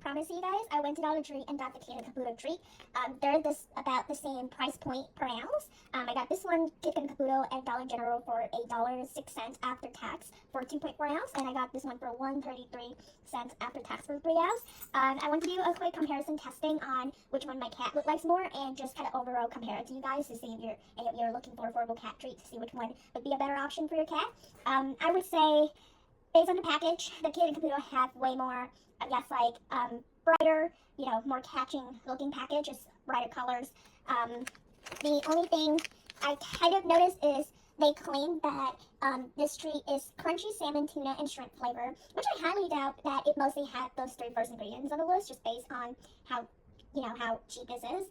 promise you guys, I went to Dollar Tree and got the Kid and Kaboodle treat. They're about the same price point per ounce. I got this one, Kid and Kaboodle, at Dollar General for $8.06 after tax for 2.4 ounce, and I got this one for $1.33 after tax for 3 ounce. I want to do a quick comparison testing on which one my cat would like more, and just kind of overall compare it to you guys to see if you're looking for affordable cat treats, to see which one would be a better option for your cat. I would say, based on the package, the Kid and Kaboodle have way more, I guess, like, brighter, more catching looking package, just brighter colors. The only thing I kind of noticed is they claim that this treat is crunchy salmon, tuna, and shrimp flavor, which I highly doubt that it mostly had those three first ingredients on the list, just based on how cheap this is.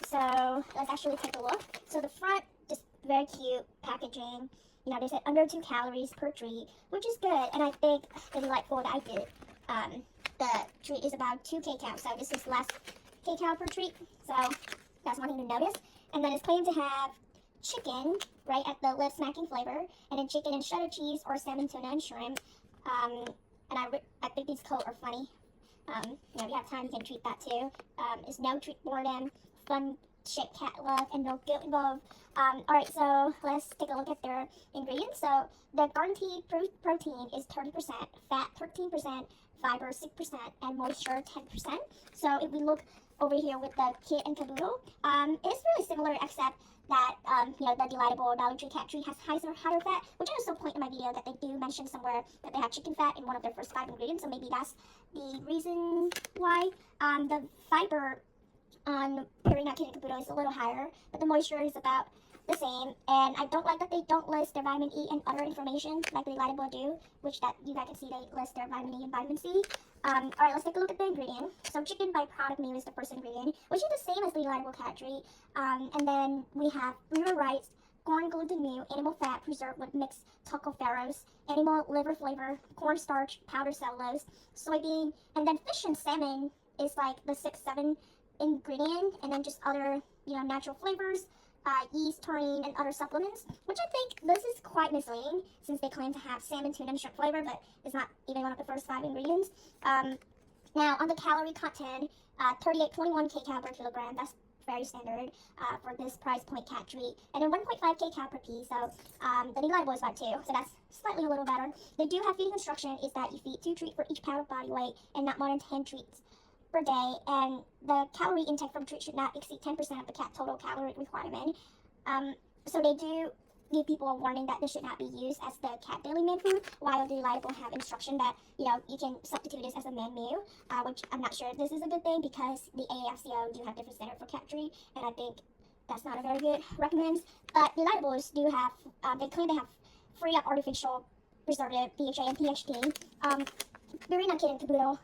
So let's actually take a look. So the front, just very cute packaging. They said under 2 calories per treat, which is good, and I think the delightful that I did. The treat is about 2 kcal, so this is less kcal per treat, so that's one thing to notice. And then it's claimed to have chicken, right, at the lip smacking flavor, and then chicken and cheddar cheese, or salmon, tuna, and shrimp. And I think these coats are funny. If you have time, you can treat that too. It's no treat boredom, fun shake cat love, and no guilt involved. Alright, so let's take a look at their ingredients. So the guaranteed protein is 30%, fat 13%, fiber 6%, and moisture 10%. So if we look over here with the Kid and Kaboodle, it's really similar, except that the Delightable Dollar Tree cat treat has higher fat, which I also point in my video that they do mention somewhere that they have chicken fat in one of their first 5 ingredients, so maybe that's the reason why. The fiber on Purina Kid and Kaboodle is a little higher, but the moisture is about the same. And I don't like that they don't list their vitamin E and other information like the Delightable do, which that you guys can see they list their vitamin E and vitamin C. Alright, let's take a look at the ingredient. So chicken byproduct meal is the first ingredient, which is the same as the Delightable cat treat. And then we have real rice, corn gluten meal, animal fat preserved with mixed tocopherols, animal liver flavor, cornstarch, powder cellulose, soybean, and then fish and salmon is like the 6-7 ingredient, and then just other natural flavors, yeast, taurine, and other supplements, which I think this is quite misleading since they claim to have salmon, tuna, and shrimp flavor, but it's not even one of the first 5 ingredients. Now on the calorie content, 38.21 kcal per kilogram. That's very standard for this price point cat treat, and then 1.5 kcal per piece. So the Delightable is about 2, so that's slightly a little better. They do have feeding instruction is that you feed 2 treats for each pound of body weight and not more than 10 treats per day, and the calorie intake from treat should not exceed 10% of the cat total calorie requirement. So they do give people a warning that this should not be used as the cat daily man food, while the Delightable have instruction that you can substitute this as a man meal, which I'm not sure if this is a good thing, because the AAFCO do have different standard for cat treat, and I think that's not a very good recommend. But Delightable do have, they claim they have free of artificial preservative, BHA and PHD. Purina Kid and Kaboodle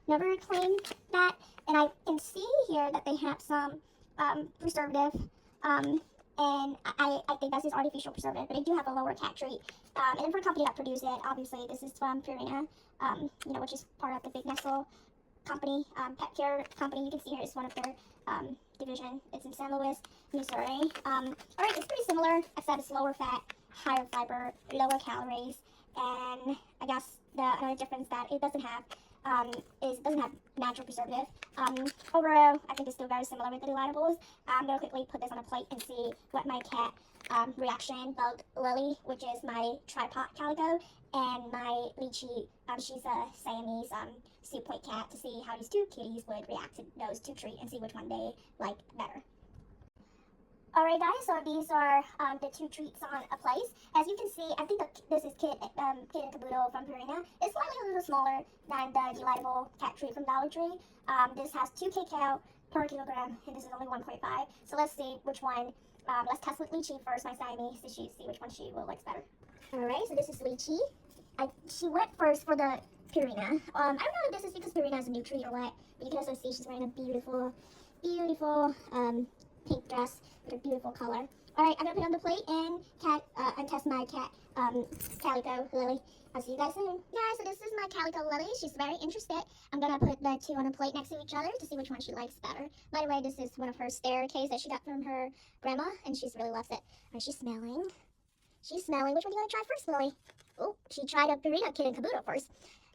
never claimed that, and I can see here that they have some preservative, and I think that's just artificial preservative, but they do have a lower cat treat. And then for a company that produced it, obviously this is from Purina, which is part of the big Nestle company, pet care company. You can see here it's one of their division. It's in St. Louis, Missouri. Alright, it's pretty similar, except it's lower fat, higher fiber, lower calories, and I guess the another difference that it doesn't have is it doesn't have natural preservative. Overall, I think it's still very similar with the Delightables. I'm going to quickly put this on a plate and see what my cat reaction. Bug Lily, which is my tripod calico, and my Lychee, she's a Siamese soup plate cat, to see how these 2 kitties would react to those 2 treats and see which one they like better. Alright guys, so these are the 2 treats on a place. As you can see, I think this is Kid and Kaboodle from Purina. It's slightly a little smaller than the Delightable cat treat from Dollar Tree. This has 2 kcal per kilogram, and this is only 1.5. So let's see which one. Let's test with Lychee first, my Siamese, to see which one she will like better. Alright, so this is Lychee. She went first for the Purina. I don't know if this is because Purina is a new treat or what, but you can also see she's wearing a beautiful pink dress with a beautiful color. Alright, I'm gonna put it on the plate and test my cat, Calico Lily. I'll see you guys soon. Guys, so this is my Calico Lily. She's very interested. I'm gonna put the 2 on a plate next to each other to see which one she likes better. By the way, this is one of her staircase that she got from her grandma, and she really loves it. Alright, she's smelling. Which one do you want to try first, Lily? Oh, she tried a Purina Kid and Kaboodle first.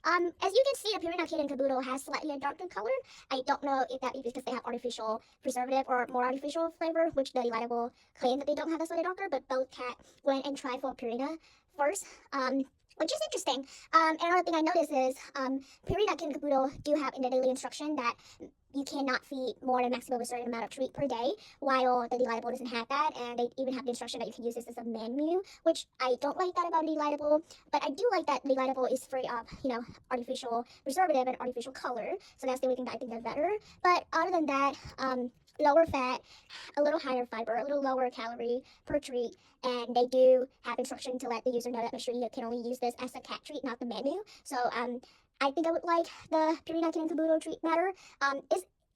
As you can see, the Purina Cat and Kaboodle has slightly a darker color. I don't know if that is because they have artificial preservative or more artificial flavor, which the Delightable claim that they don't have that slightly darker, but both cat went and tried for Purina first. Which is interesting. And another thing I noticed is Purina Cat and Kaboodle do have in the daily instruction that you cannot feed more than maximum a certain amount of treat per day, while the Delightable doesn't have that, and they even have the instruction that you can use this as a menu, which I don't like that about Delightable, but I do like that Delightable is free of, artificial preservative and artificial color, so that's the only thing that I think is better. But other than that, lower fat, a little higher fiber, a little lower calorie per treat, and they do have instruction to let the user know that make sure you can only use this as a cat treat, not the menu. So I think I would like the Purina Cat and Kaboodle treat better.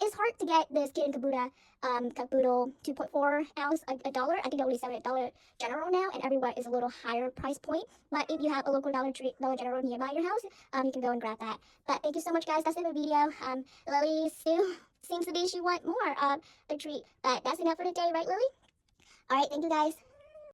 It's hard to get this Cat and Kaboodle 2.4 ounce a dollar. I think they only sell it at Dollar General now, and everywhere is a little higher price point. But if you have a local Dollar General nearby your house, you can go and grab that. But thank you so much, guys. That's it for the video. Lily still seems to be she want more of the treat, but that's enough for today, right, Lily? All right, thank you, guys.